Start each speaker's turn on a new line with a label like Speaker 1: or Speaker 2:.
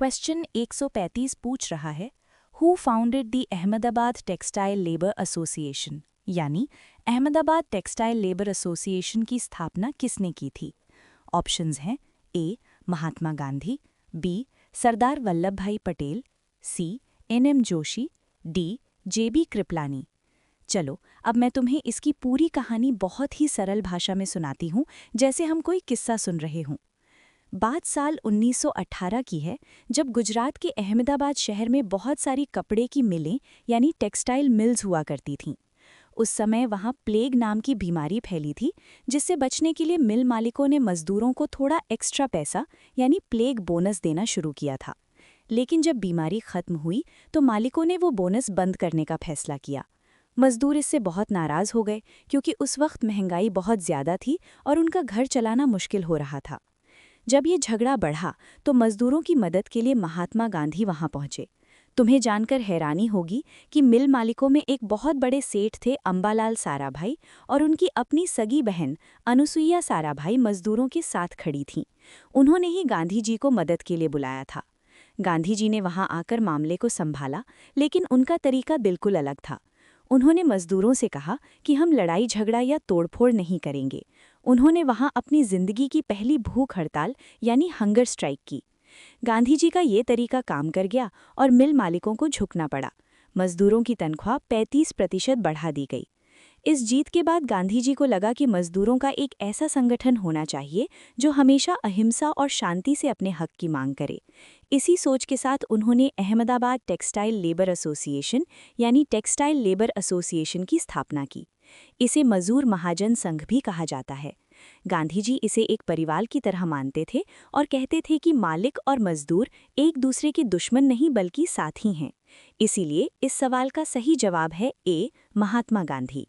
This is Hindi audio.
Speaker 1: क्वेश्चन 135 पूछ रहा है, who founded the Ahmedabad textile labour association, यानी अहमदाबाद टेक्सटाइल लेबर एसोसिएशन की स्थापना किसने की थी? ऑप्शंस हैं ए. महात्मा गांधी, बी. सरदार वल्लभ भाई पटेल, सी. एन.एम. जोशी, डी. जे.बी. कृपलानी। चलो अब मैं तुम्हें इसकी पूरी कहानी बहुत ही सरल भाषा में सुनाती हूँ, जैसे हम कोई किस्सा सुन रहे हों। बात साल 1918 की है, जब गुजरात के अहमदाबाद शहर में बहुत सारी कपड़े की मिलें यानी टेक्सटाइल मिल्स हुआ करती थीं। उस समय वहाँ प्लेग नाम की बीमारी फैली थी, जिससे बचने के लिए मिल मालिकों ने मजदूरों को थोड़ा एक्स्ट्रा पैसा यानी प्लेग बोनस देना शुरू किया था। लेकिन जब बीमारी खत्म हुई तो मालिकों ने वो बोनस बंद करने का फैसला किया। मजदूर इससे बहुत नाराज हो गए, क्योंकि उस वक्त महंगाई बहुत ज़्यादा थी और उनका घर चलाना मुश्किल हो रहा था। जब ये झगड़ा बढ़ा तो मजदूरों की मदद के लिए महात्मा गांधी वहां पहुंचे। तुम्हें जानकर हैरानी होगी कि मिल मालिकों में एक बहुत बड़े सेठ थे अंबालाल साराभाई, और उनकी अपनी सगी बहन अनुसुईया साराभाई मजदूरों के साथ खड़ी थीं। उन्होंने ही गांधी जी को मदद के लिए बुलाया था। गांधी जी ने वहां आकर मामले को संभाला, लेकिन उनका तरीका बिल्कुल अलग था। उन्होंने मजदूरों से कहा कि हम लड़ाई झगड़ा या तोड़फोड़ नहीं करेंगे। उन्होंने वहां अपनी जिंदगी की पहली भूख हड़ताल यानी हंगर स्ट्राइक की। गांधी जी का ये तरीका काम कर गया और मिल मालिकों को झुकना पड़ा। मजदूरों की तनख्वाह 35% बढ़ा दी गई। इस जीत के बाद गांधी जी को लगा कि मजदूरों का एक ऐसा संगठन होना चाहिए जो हमेशा अहिंसा और शांति से अपने हक की मांग करे। इसी सोच के साथ उन्होंने अहमदाबाद टेक्सटाइल लेबर एसोसिएशन यानी टेक्सटाइल लेबर एसोसिएशन की स्थापना की। इसे मजदूर महाजन संघ भी कहा जाता है। गांधी जी इसे एक परिवार की तरह मानते थे और कहते थे कि मालिक और मजदूर एक दूसरे के दुश्मन नहीं बल्कि साथी हैं। इसीलिए इस सवाल का सही जवाब है ए. महात्मा गांधी।